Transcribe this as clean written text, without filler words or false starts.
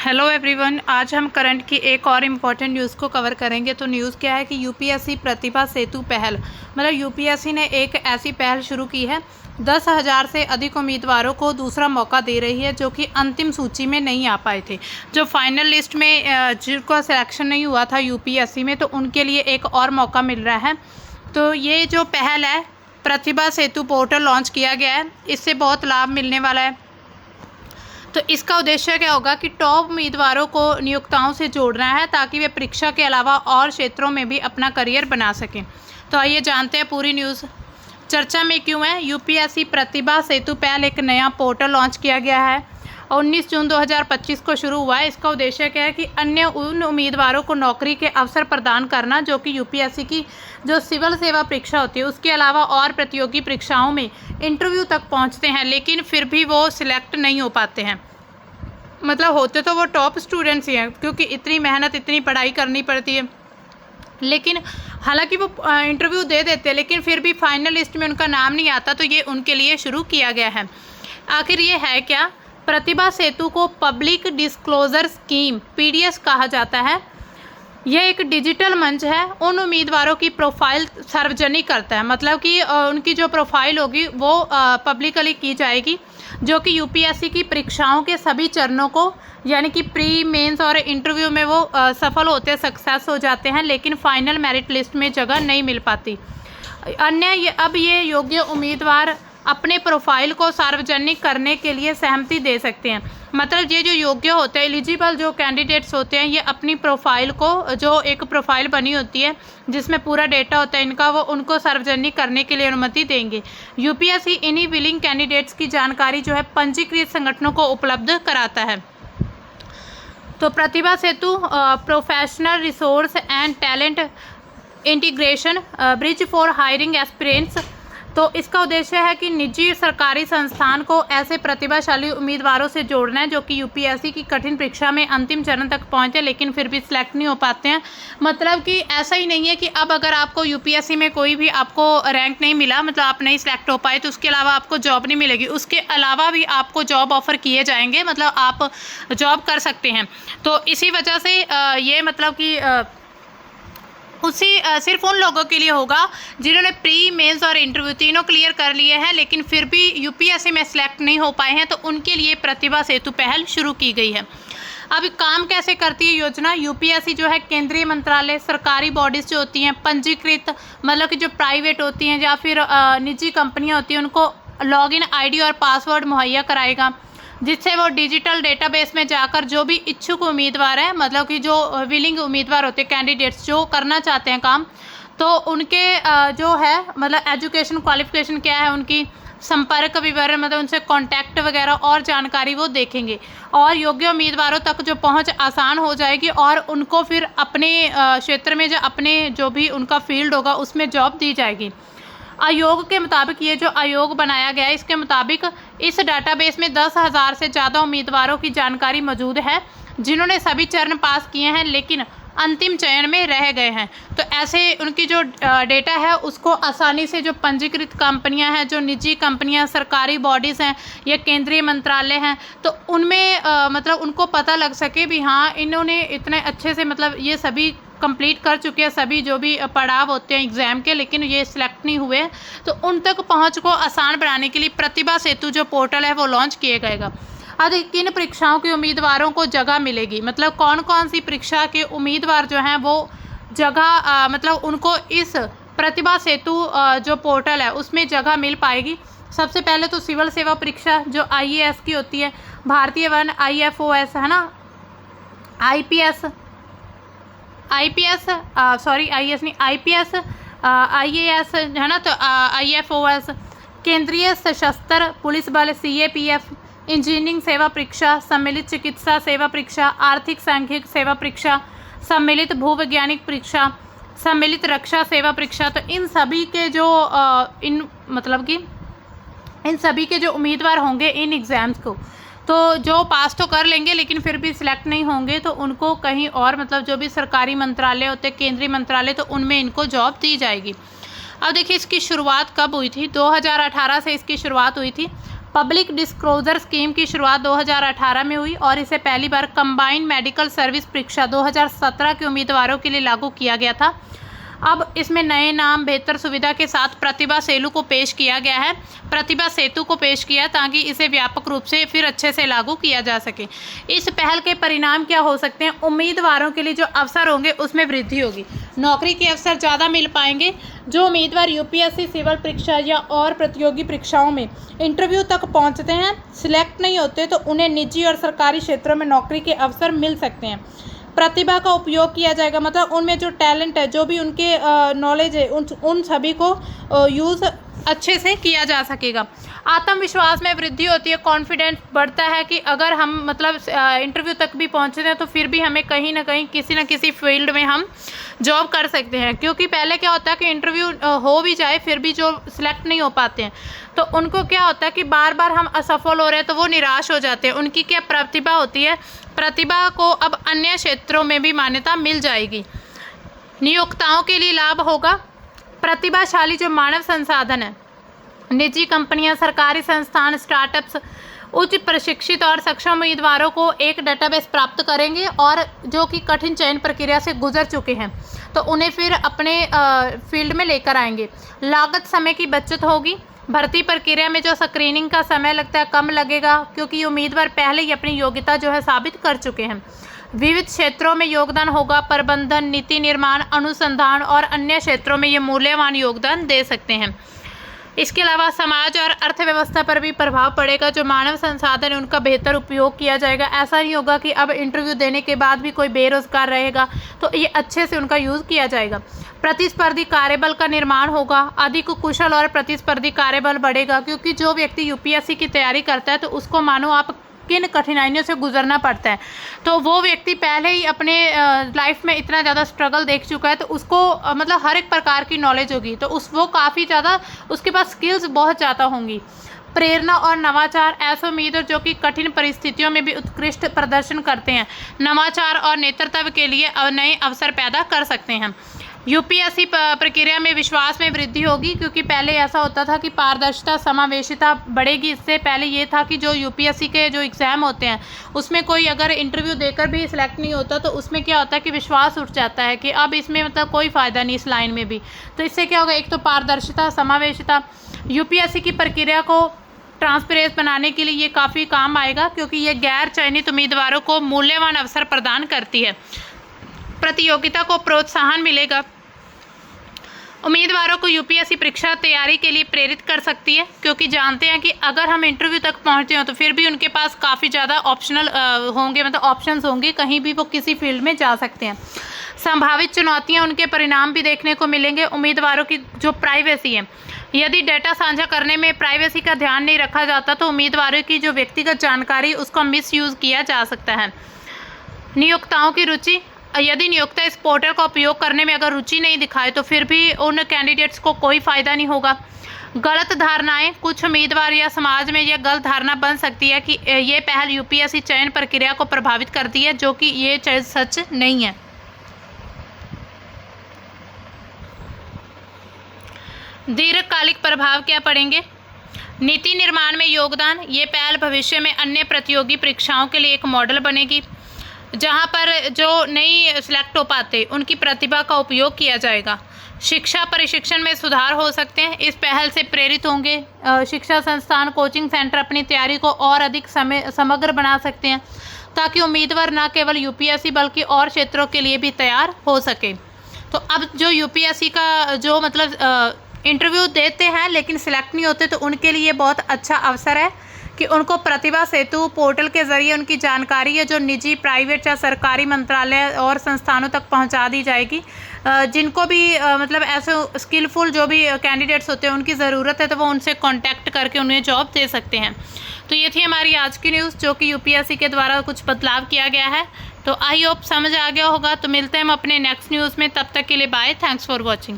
Hello everyone, आज हम current की एक और इम्पॉर्टेंट न्यूज़ को कवर करेंगे। तो न्यूज़ क्या है कि यूपीएससी प्रतिभा सेतु पहल, मतलब यूपीएससी ने एक ऐसी पहल शुरू की है। 10,000 से अधिक उम्मीदवारों को दूसरा मौका दे रही है जो कि अंतिम सूची में नहीं आ पाए थे। जो फाइनल लिस्ट में जिनका सिलेक्शन नहीं हुआ था यूपीएससी में, तो उनके लिए एक और मौका मिल रहा है। तो ये जो पहल है, प्रतिभा सेतु पोर्टल लॉन्च किया गया है। इससे बहुत लाभ मिलने वाला है। तो इसका उद्देश्य क्या होगा कि टॉप उम्मीदवारों को नियोक्ताओं से जोड़ना है ताकि वे परीक्षा के अलावा और क्षेत्रों में भी अपना करियर बना सकें। तो आइए जानते हैं पूरी न्यूज़। चर्चा में क्यों है? यूपीएससी प्रतिभा सेतु पहल एक नया पोर्टल लॉन्च किया गया है और 19 जून 2025 को शुरू हुआ है। इसका उद्देश्य क्या है कि अन्य उन उम्मीदवारों को नौकरी के अवसर प्रदान करना जो कि यूपीएससी की जो सिविल सेवा परीक्षा होती है उसके अलावा और प्रतियोगी परीक्षाओं में इंटरव्यू तक पहुंचते हैं, लेकिन फिर भी वो सिलेक्ट नहीं हो पाते हैं। मतलब होते तो वो टॉप स्टूडेंट्स ही हैं, क्योंकि इतनी मेहनत इतनी पढ़ाई करनी पड़ती है, लेकिन हालांकि वो इंटरव्यू दे देते हैं लेकिन फिर भी फाइनल लिस्ट में उनका नाम नहीं आता। तो ये उनके लिए शुरू किया गया है। आखिर ये है क्या? प्रतिभा सेतु को पब्लिक डिस्क्लोजर स्कीम पीडीएस कहा जाता है। यह एक डिजिटल मंच है, उन उम्मीदवारों की प्रोफाइल सार्वजनिक करता है। मतलब कि उनकी जो प्रोफाइल होगी वो पब्लिकली की जाएगी, जो कि यूपीएससी की परीक्षाओं के सभी चरणों को, यानी कि प्री, मेंस और इंटरव्यू में वो सफल होते, सक्सेस हो जाते हैं, लेकिन फाइनल मेरिट लिस्ट में जगह नहीं मिल पाती। अब ये योग्य उम्मीदवार अपने प्रोफाइल को सार्वजनिक करने के लिए सहमति दे सकते हैं। मतलब ये जो योग्य होते हैं, एलिजिबल जो कैंडिडेट्स होते हैं, ये अपनी प्रोफाइल को, जो एक प्रोफाइल बनी होती है जिसमें पूरा डेटा होता है इनका, वो उनको सार्वजनिक करने के लिए अनुमति देंगे। यूपीएससी इन्हीं विलिंग कैंडिडेट्स की जानकारी जो है पंजीकृत संगठनों को उपलब्ध कराता है। तो Pratibha Setu professional resource and talent integration bridge for hiring aspirants. तो इसका उद्देश्य है कि निजी सरकारी संस्थान को ऐसे प्रतिभाशाली उम्मीदवारों से जोड़ना है जो कि यूपीएससी की कठिन परीक्षा में अंतिम चरण तक पहुंचे लेकिन फिर भी सिलेक्ट नहीं हो पाते हैं। मतलब कि ऐसा ही नहीं है कि अब अगर आपको यूपीएससी में कोई भी आपको रैंक नहीं मिला, मतलब आप नहीं सिलेक्ट हो पाए, तो उसके अलावा आपको जॉब नहीं मिलेगी। उसके अलावा भी आपको जॉब ऑफर किए जाएंगे, मतलब आप जॉब कर सकते हैं। तो इसी वजह से ये मतलब कि सिर्फ उन लोगों के लिए होगा जिन्होंने प्री, मेंस और इंटरव्यू तीनों क्लियर कर लिए हैं लेकिन फिर भी यूपीएससी में सिलेक्ट नहीं हो पाए हैं। तो उनके लिए प्रतिभा सेतु पहल शुरू की गई है। अब काम कैसे करती है योजना? यूपीएससी जो है केंद्रीय मंत्रालय, सरकारी बॉडीज़ जो होती हैं पंजीकृत, मतलब कि जो प्राइवेट होती हैं या फिर निजी कंपनियाँ होती हैं, उनको लॉगिन आईडी और पासवर्ड मुहैया कराएगा, जिससे वो डिजिटल डेटाबेस में जाकर जो भी इच्छुक उम्मीदवार हैं, मतलब कि जो विलिंग उम्मीदवार होते हैं, कैंडिडेट्स जो करना चाहते हैं काम, तो उनके जो है मतलब एजुकेशन क्वालिफिकेशन क्या है, उनकी संपर्क विवरण, मतलब उनसे कांटेक्ट वगैरह और जानकारी वो देखेंगे और योग्य उम्मीदवारों तक जो पहुंच आसान हो जाएगी और उनको फिर अपने क्षेत्र में जो भी उनका फील्ड होगा उसमें जॉब दी जाएगी। आयोग के मुताबिक, ये जो आयोग बनाया गया है, इसके मुताबिक इस डाटाबेस में 10,000 से ज़्यादा उम्मीदवारों की जानकारी मौजूद है जिन्होंने सभी चरण पास किए हैं लेकिन अंतिम चयन में रह गए हैं। तो ऐसे उनकी जो डेटा है उसको आसानी से जो पंजीकृत कंपनियां हैं, जो निजी कंपनियां, सरकारी बॉडीज़ हैं, ये केंद्रीय मंत्रालय हैं, तो उनमें मतलब उनको पता लग सके भी हाँ इन्होंने इतने अच्छे से, मतलब ये सभी कंप्लीट कर चुके हैं सभी जो भी पड़ाव होते हैं एग्ज़ाम के, लेकिन ये सिलेक्ट नहीं हुए। तो उन तक पहुंच को आसान बनाने के लिए प्रतिभा सेतु जो पोर्टल है वो लॉन्च किया जाएगा। अब किन परीक्षाओं के उम्मीदवारों को जगह मिलेगी, मतलब कौन कौन सी परीक्षा के उम्मीदवार जो हैं वो जगह मतलब उनको इस प्रतिभा सेतु जो पोर्टल है उसमें जगह मिल पाएगी। सबसे पहले तो सिविल सेवा परीक्षा जो IAS की होती है, भारतीय वन, IFOS है ना, IPS IAS है ना, तो IFOS, केंद्रीय सशस्त्र पुलिस बल CAPF, इंजीनियरिंग सेवा परीक्षा, सम्मिलित चिकित्सा सेवा परीक्षा, आर्थिक सांख्यिक सेवा परीक्षा, सम्मिलित भूवैज्ञानिक परीक्षा, सम्मिलित रक्षा सेवा परीक्षा। तो इन सभी के जो इन सभी के जो उम्मीदवार होंगे इन एग्ज़ाम्स को, तो जो पास तो कर लेंगे लेकिन फिर भी सिलेक्ट नहीं होंगे, तो उनको कहीं और, मतलब जो भी सरकारी मंत्रालय होते हैं, केंद्रीय मंत्रालय, तो उनमें इनको जॉब दी जाएगी। अब देखिए इसकी शुरुआत कब हुई थी? 2018 से इसकी शुरुआत हुई थी। पब्लिक डिस्क्लोजर स्कीम की शुरुआत 2018 में हुई और इसे पहली बार कंबाइंड मेडिकल सर्विस परीक्षा 2017 के उम्मीदवारों के लिए लागू किया गया था। अब इसमें नए नाम, बेहतर सुविधा के साथ प्रतिभा सेतु को पेश किया गया है। प्रतिभा सेतु को पेश किया ताकि इसे व्यापक रूप से फिर अच्छे से लागू किया जा सके। इस पहल के परिणाम क्या हो सकते हैं? उम्मीदवारों के लिए जो अवसर होंगे उसमें वृद्धि होगी, नौकरी के अवसर ज़्यादा मिल पाएंगे। जो उम्मीदवार यूपीएससी सिविल परीक्षा या और प्रतियोगी परीक्षाओं में इंटरव्यू तक पहुंचते हैं, सिलेक्ट नहीं होते, तो उन्हें निजी और सरकारी क्षेत्रों में नौकरी के अवसर मिल सकते हैं। प्रतिभा का उपयोग किया जाएगा, मतलब उनमें जो टैलेंट है, जो भी उनके नॉलेज है, उन सभी को यूज़ अच्छे से किया जा सकेगा। आत्मविश्वास में वृद्धि होती है, कॉन्फिडेंस बढ़ता है कि अगर हम मतलब इंटरव्यू तक भी पहुंचते हैं तो फिर भी हमें कहीं ना कहीं किसी न किसी फील्ड में हम जॉब कर सकते हैं। क्योंकि पहले क्या होता है कि इंटरव्यू हो भी जाए फिर भी जो सिलेक्ट नहीं हो पाते हैं तो उनको क्या होता है कि बार बार हम असफल हो रहे हैं तो वो निराश हो जाते हैं। उनकी क्या प्रतिभा होती है, प्रतिभा को अब अन्य क्षेत्रों में भी मान्यता मिल जाएगी। नियोक्ताओं के लिए लाभ होगा। प्रतिभाशाली जो मानव संसाधन है, निजी कंपनियां, सरकारी संस्थान, स्टार्टअप्स उच्च प्रशिक्षित और सक्षम उम्मीदवारों को एक डेटाबेस प्राप्त करेंगे और जो कि कठिन चयन प्रक्रिया से गुजर चुके हैं तो उन्हें फिर अपने फील्ड में लेकर आएंगे। लागत, समय की बचत होगी। भर्ती प्रक्रिया में जो स्क्रीनिंग का समय लगता है कम लगेगा क्योंकि उम्मीदवार पहले ही अपनी योग्यता जो है साबित कर चुके हैं। विविध क्षेत्रों में योगदान होगा। प्रबंधन, नीति निर्माण, अनुसंधान और अन्य क्षेत्रों में ये मूल्यवान योगदान दे सकते हैं। इसके अलावा समाज और अर्थव्यवस्था पर भी प्रभाव पड़ेगा। जो मानव संसाधन है उनका बेहतर उपयोग किया जाएगा। ऐसा नहीं होगा कि अब इंटरव्यू देने के बाद भी कोई बेरोजगार रहेगा, तो ये अच्छे से उनका यूज़ किया जाएगा। प्रतिस्पर्धी कार्यबल का निर्माण होगा। अधिक कुशल और प्रतिस्पर्धी कार्यबल बढ़ेगा क्योंकि जो व्यक्ति यूपीएससी की तैयारी करता है तो उसको मानो आप किन कठिनाइयों से गुजरना पड़ता है, तो वो व्यक्ति पहले ही अपने लाइफ में इतना ज़्यादा स्ट्रगल देख चुका है तो उसको मतलब हर एक प्रकार की नॉलेज होगी, तो वो काफ़ी ज़्यादा उसके पास स्किल्स बहुत ज़्यादा होंगी। प्रेरणा और नवाचार, ऐसे उम्मीदवार जो कि कठिन परिस्थितियों में भी उत्कृष्ट प्रदर्शन करते हैं, नवाचार और नेतृत्व के लिए नए अवसर पैदा कर सकते हैं। यूपीएससी प्रक्रिया में विश्वास में वृद्धि होगी क्योंकि पहले ऐसा होता था कि पारदर्शिता, समावेशिता बढ़ेगी। इससे पहले ये था कि जो यूपीएससी के जो एग्ज़ाम होते हैं उसमें कोई अगर इंटरव्यू देकर भी सिलेक्ट नहीं होता तो उसमें क्या होता है कि विश्वास उठ जाता है कि अब इसमें मतलब कोई फ़ायदा नहीं इस लाइन में भी। तो इससे क्या होगा, एक तो पारदर्शिता, समावेशिता, यूपीएससी की प्रक्रिया को ट्रांसपेरेंट बनाने के लिए ये काफ़ी काम आएगा क्योंकि ये गैर चयनित उम्मीदवारों को मूल्यवान अवसर प्रदान करती है। प्रतियोगिता को प्रोत्साहन मिलेगा। उम्मीदवारों को यूपीएससी परीक्षा तैयारी के लिए प्रेरित कर सकती है क्योंकि जानते हैं कि अगर हम इंटरव्यू तक पहुंचते हो तो फिर भी उनके पास काफ़ी ज़्यादा ऑप्शनल होंगे, मतलब ऑप्शंस होंगे, कहीं भी वो किसी फील्ड में जा सकते हैं। संभावित चुनौतियां, उनके परिणाम भी देखने को मिलेंगे। उम्मीदवारों की जो प्राइवेसी है, यदि डेटा साझा करने में प्राइवेसी का ध्यान नहीं रखा जाता तो उम्मीदवारों की जो व्यक्तिगत जानकारी उसका मिसयूज़ किया जा सकता है। नियोक्ताओं की रुचि, यदि नियोक्ता इस पोर्टल का उपयोग करने में अगर रुचि नहीं दिखाए तो फिर भी उन कैंडिडेट्स को कोई फ़ायदा नहीं होगा। गलत धारणाएं, कुछ उम्मीदवार या समाज में यह गलत धारणा बन सकती है कि ये पहल यूपीएससी चयन प्रक्रिया को प्रभावित करती है, जो कि ये सच नहीं है। दीर्घकालिक प्रभाव क्या पड़ेंगे? नीति निर्माण में योगदान, ये पहल भविष्य में अन्य प्रतियोगी परीक्षाओं के लिए एक मॉडल बनेगी जहां पर जो नहीं सिलेक्ट हो पाते उनकी प्रतिभा का उपयोग किया जाएगा। शिक्षा प्रशिक्षण में सुधार हो सकते हैं, इस पहल से प्रेरित होंगे। शिक्षा संस्थान, कोचिंग सेंटर अपनी तैयारी को और अधिक समग्र बना सकते हैं ताकि उम्मीदवार न केवल यूपीएससी बल्कि और क्षेत्रों के लिए भी तैयार हो सके। तो अब जो यूपीएससी का जो मतलब इंटरव्यू देते हैं लेकिन सिलेक्ट नहीं होते तो उनके लिए बहुत अच्छा अवसर है कि उनको प्रतिभा सेतु पोर्टल के ज़रिए उनकी जानकारी है जो निजी, प्राइवेट या सरकारी मंत्रालय और संस्थानों तक पहुंचा दी जाएगी। जिनको भी मतलब ऐसे स्किलफुल जो भी कैंडिडेट्स होते हैं उनकी ज़रूरत है तो वो उनसे कांटेक्ट करके उन्हें जॉब दे सकते हैं। तो ये थी हमारी आज की न्यूज़ जो कि यूपीएससी के द्वारा कुछ बदलाव किया गया है। तो आई होप समझ आ गया होगा। तो मिलते हैं हम अपने नेक्स्ट न्यूज़ में, तब तक के लिए बाय, थैंक्स फॉर वॉचिंग।